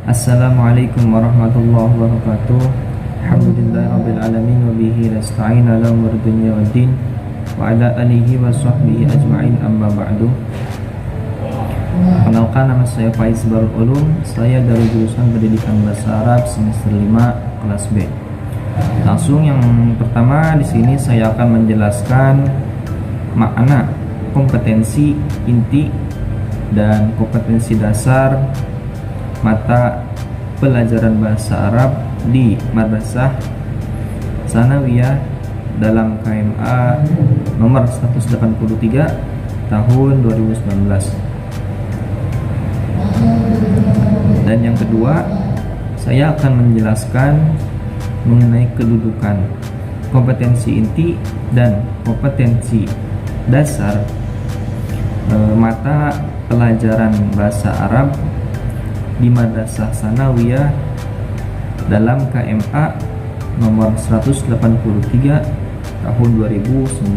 Assalamualaikum warahmatullahi wabarakatuh. Alhamdulillahirabbil alamin wa bihi nasta'in ala umuri dunya waddin wa ala alihi wa sahbihi ajma'in, amma ba'du. Kenalkan, nama saya Faiz Barul Ulum. Saya dari jurusan Pendidikan Bahasa Arab semester 5 kelas B. Langsung yang pertama di sini saya akan menjelaskan makna kompetensi inti dan kompetensi dasar mata pelajaran bahasa Arab di Madrasah Tsanawiyah dalam KMA nomor 183 tahun 2019. Dan yang kedua, saya akan menjelaskan mengenai kedudukan kompetensi inti dan kompetensi dasar mata pelajaran bahasa Arab di Madrasah Tsanawiyah dalam KMA nomor 183 tahun 2019.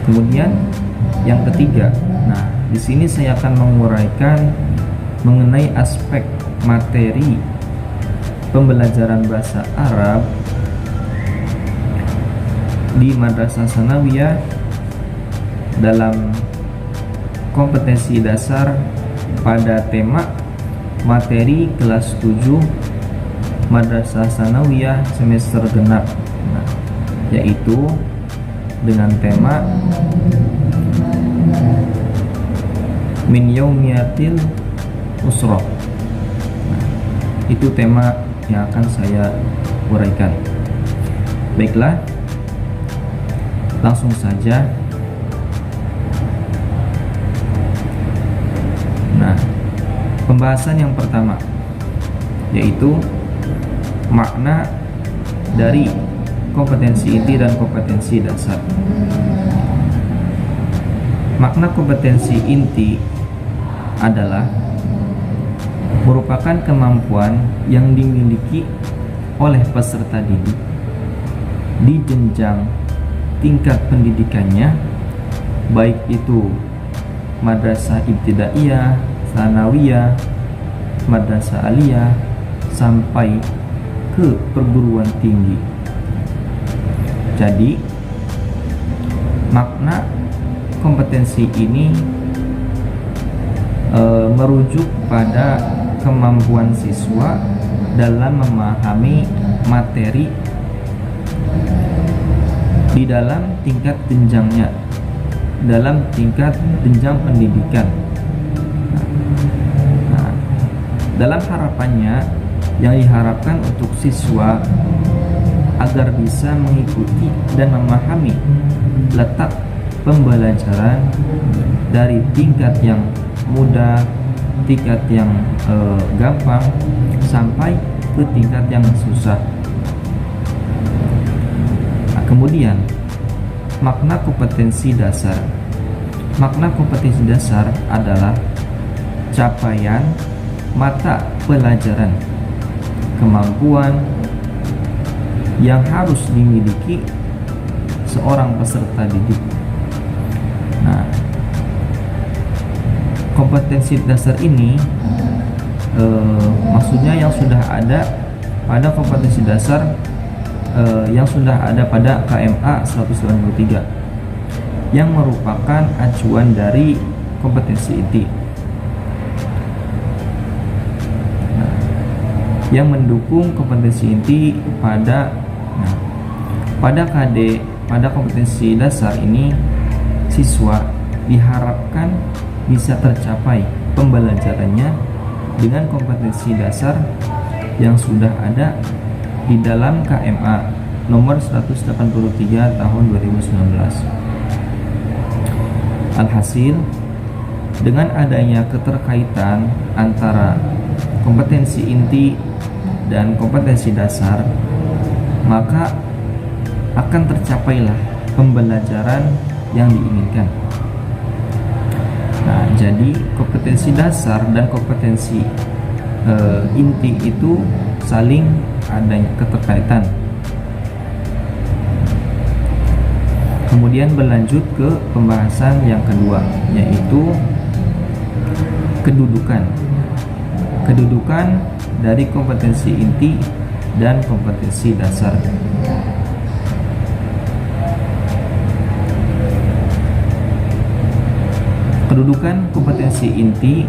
Kemudian yang ketiga, di sini saya akan menguraikan mengenai aspek materi pembelajaran bahasa Arab di Madrasah Tsanawiyah dalam kompetensi dasar pada tema materi kelas 7 Madrasah Tsanawiyah semester genap, yaitu dengan tema min yaumiyatil usroh. Itu tema yang akan saya uraikan. Baiklah, langsung saja. Pembahasan yang pertama yaitu makna dari kompetensi inti dan kompetensi dasar. Makna kompetensi inti adalah merupakan kemampuan yang dimiliki oleh peserta didik di jenjang tingkat pendidikannya, baik itu madrasah ibtidaiyah, Tsanawiyah, madrasah aliyah, sampai ke perguruan tinggi. Jadi makna kompetensi ini merujuk pada kemampuan siswa dalam memahami materi di dalam tingkat jenjangnya, dalam tingkat jenjang pendidikan. Dalam harapannya, yang diharapkan untuk siswa agar bisa mengikuti dan memahami letak pembelajaran dari tingkat yang mudah, tingkat yang gampang, sampai ke tingkat yang susah. Kemudian makna kompetensi dasar. Makna kompetensi dasar adalah capaian mata pelajaran, kemampuan yang harus dimiliki seorang peserta didik. Kompetensi dasar ini maksudnya yang sudah ada pada kompetensi dasar yang sudah ada pada KMA 193 yang merupakan acuan dari kompetensi inti, yang mendukung kompetensi inti pada kompetensi dasar ini siswa diharapkan bisa tercapai pembelajarannya dengan kompetensi dasar yang sudah ada di dalam KMA nomor 183 tahun 2019. Alhasil, dengan adanya keterkaitan antara kompetensi inti dan kompetensi dasar, maka akan tercapailah pembelajaran yang diinginkan. Jadi kompetensi dasar dan kompetensi inti itu saling adanya keterkaitan. Kemudian berlanjut ke pembahasan yang kedua, yaitu kedudukan Kedudukan dari kompetensi inti dan kompetensi dasar. Kedudukan kompetensi inti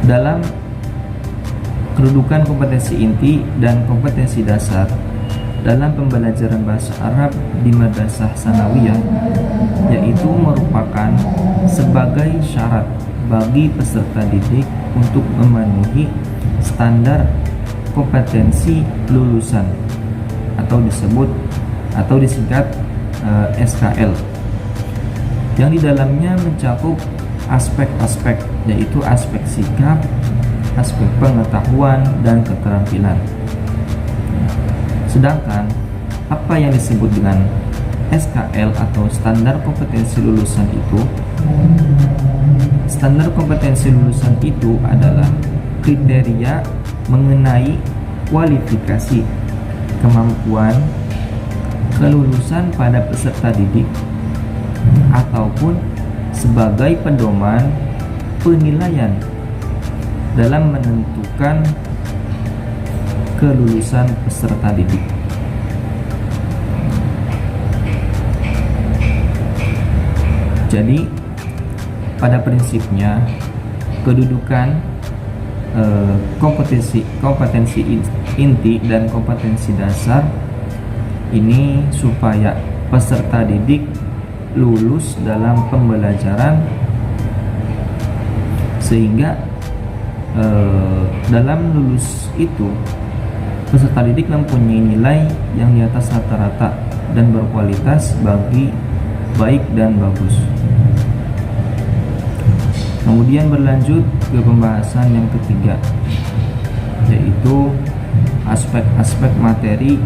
dalam kedudukan kompetensi inti dan kompetensi dasar dalam pembelajaran bahasa Arab di Madrasah Tsanawiyah, yaitu merupakan sebagai syarat bagi peserta didik untuk memenuhi standar kompetensi lulusan atau disingkat SKL, yang di dalamnya mencakup aspek-aspek, yaitu aspek sikap, aspek pengetahuan, dan keterampilan. Sedangkan apa yang disebut dengan SKL atau standar kompetensi lulusan itu, standar kompetensi lulusan itu adalah kriteria mengenai kualifikasi, kemampuan, kelulusan pada peserta didik ataupun sebagai pedoman penilaian dalam menentukan kelulusan peserta didik. Jadi pada prinsipnya kedudukan kompetensi inti dan kompetensi dasar ini supaya peserta didik lulus dalam pembelajaran, sehingga dalam lulus itu peserta didik mempunyai nilai yang di atas rata-rata dan berkualitas bagi baik dan bagus. Kemudian berlanjut ke pembahasan yang ketiga, yaitu aspek-aspek materi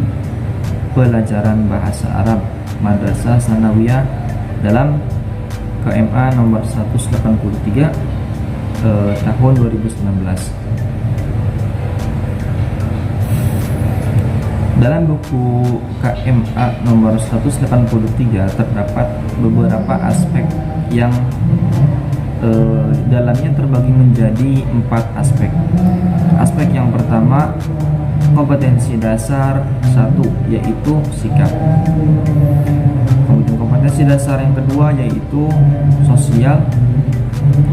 pelajaran bahasa Arab Madrasah Tsanawiyah dalam KMA nomor 183 tahun 2019. Dalam buku KMA nomor 183 terdapat beberapa aspek yang dalamnya terbagi menjadi 4 aspek. Aspek yang pertama, kompetensi dasar 1, yaitu sikap. Kemudian kompetensi dasar yang kedua yaitu sosial.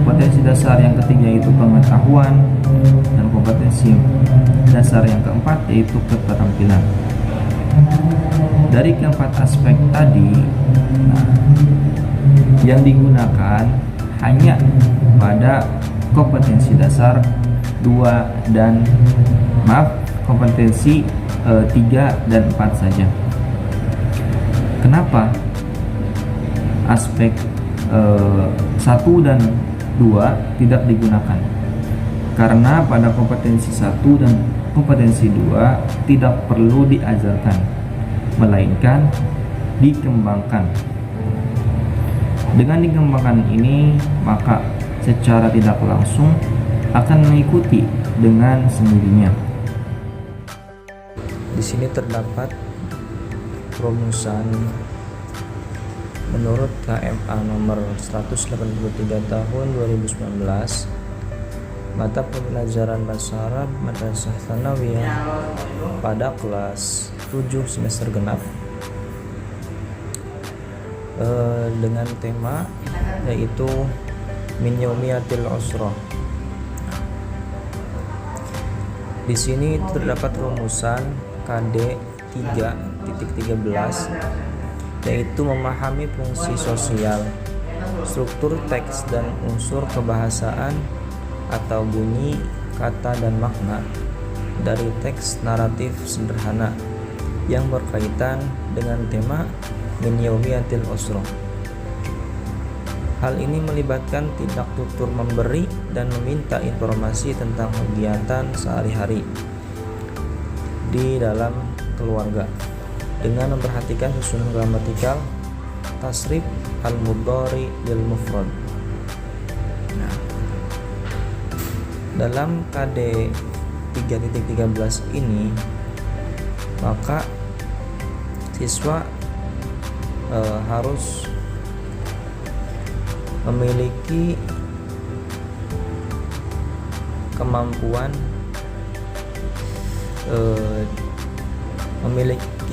Kompetensi dasar yang ketiga yaitu pengetahuan, dan kompetensi dasar yang keempat yaitu keterampilan. Dari keempat aspek tadi, yang digunakan hanya pada kompetensi dasar 2 dan kompetensi 3 dan 4 saja. Kenapa aspek 1 dan 2 tidak digunakan? Karena pada kompetensi 1 dan kompetensi 2 tidak perlu diajarkan, melainkan dikembangkan. Dengan dikembangkan ini, maka secara tidak langsung akan mengikuti dengan sendirinya. Di sini terdapat rumusan menurut KMA nomor 183 tahun 2019, mata pembelajaran bahasa Arab Madrasah Tsanawiyah pada kelas 7 semester genap, dengan tema yaitu min yaumiyatil usrah. Di sini terdapat rumusan KD 3.13, yaitu memahami fungsi sosial, struktur teks dan unsur kebahasaan atau bunyi, kata dan makna dari teks naratif sederhana yang berkaitan dengan tema min yaumiyatil usrah. Hal ini melibatkan tindak tutur memberi dan meminta informasi tentang kegiatan sehari-hari di dalam keluarga dengan memperhatikan susunan gramatikal, tasrif, al-mudhari lil mufrad. Nah, dalam KD 3.13 ini, maka siswa harus memiliki kemampuan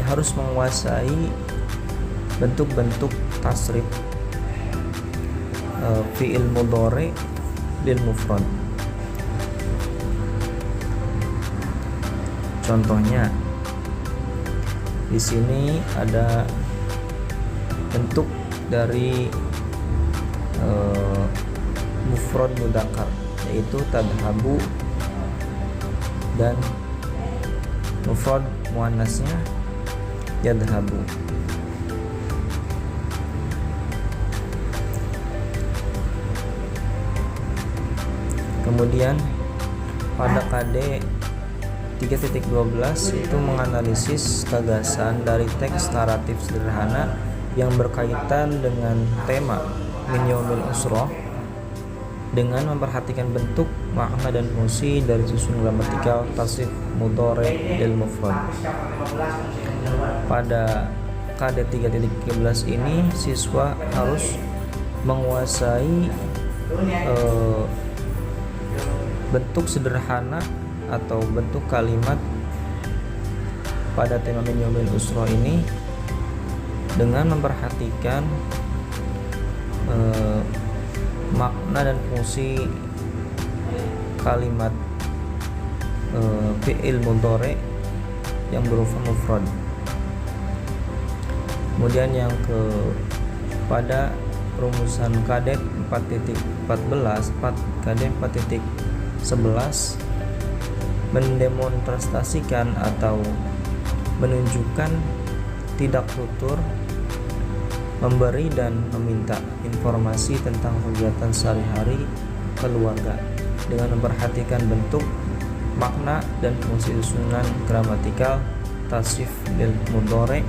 harus menguasai bentuk-bentuk tasrif fi'il mudhari lil mufrad. Contohnya di sini ada bentuk dari mufrad mudzakkar, yaitu tadhabu, dan mufrad muannasnya yadhabu. Kemudian pada KD 3.12 itu menganalisis gagasan dari teks naratif sederhana yang berkaitan dengan tema min yaumil usrah dengan memperhatikan bentuk, makna, dan fungsi dari susunan gramatikal tasrif mudhari lil mufrad. Pada KD 3.13 ini siswa harus menguasai bentuk sederhana atau bentuk kalimat pada tema min yaumil usrah ini dengan memperhatikan makna dan fungsi kalimat fi'il mudhari yang berupa mufrad. Kemudian yang pada rumusan KD 4.14 KD 4.11 mendemonstrasikan atau menunjukkan tidak tutur memberi dan meminta informasi tentang kegiatan sehari-hari keluarga dengan memperhatikan bentuk, makna, dan fungsi susunan gramatikal tasrif lil mudhari,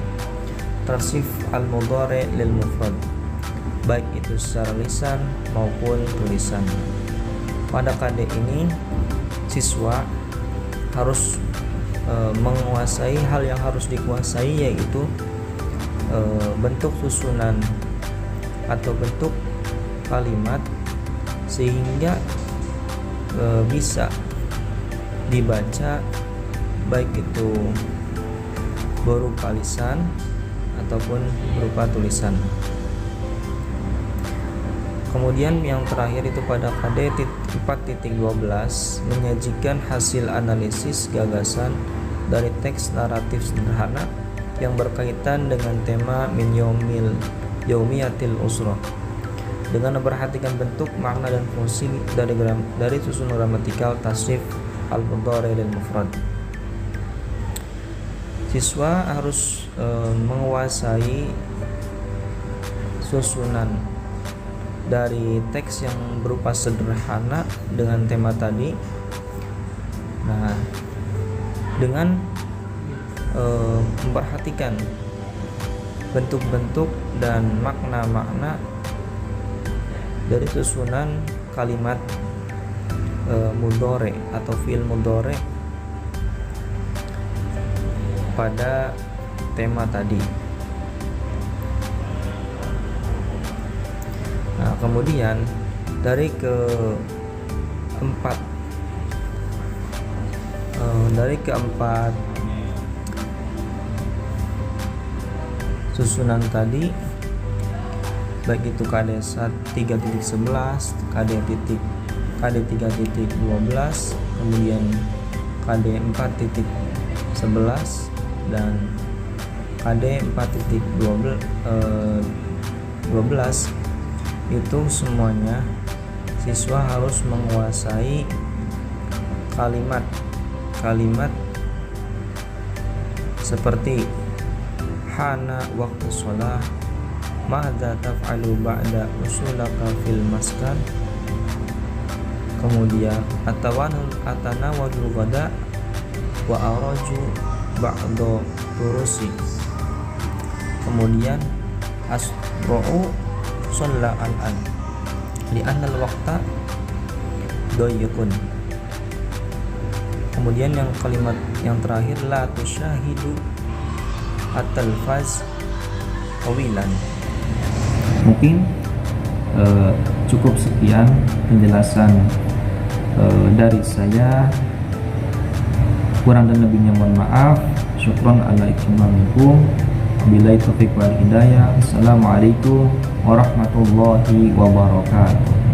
tasrif al mudhari lil mufrad, baik itu secara lisan maupun tulisan. Pada KD ini siswa harus menguasai hal yang harus dikuasai, yaitu bentuk susunan atau bentuk kalimat sehingga bisa dibaca baik itu berupa lisan ataupun berupa tulisan. Kemudian yang terakhir itu pada KD 4.12 menyajikan hasil analisis gagasan dari teks naratif sederhana yang berkaitan dengan tema min yaumiyatil usrah dengan memperhatikan bentuk, makna, dan fungsi dari susunan gramatikal tasrif al mudhari lil mufrad. Siswa harus menguasai susunan dari teks yang berupa sederhana dengan tema tadi. Nah, dengan memperhatikan bentuk-bentuk dan makna-makna dari susunan kalimat mudhari atau fi'il mudhari pada tema tadi. Nah, kemudian dari keempat susunan tadi, baik itu KD 3.11, KD 3.12, kemudian KD 4.11 dan KD 4.12 itu semuanya siswa harus menguasai kalimat seperti hana waktu sholah, ma'adha taf'alu ba'da usulaka fil maskan, kemudian atanawadul ghada wa araju ba'da turusi, kemudian asro'u sholla al-an li'annal waqta doyikun. Kemudian yang kalimat yang terakhir la tusyahidu at-talfaz qawilan. Mungkin Cukup sekian penjelasan dari saya. Kurang dan lebihnya mohon maaf. Syukron ala ikmamikum. Wabillahi taufiq wal hidayah. Assalamualaikum warahmatullahi wabarakatuh.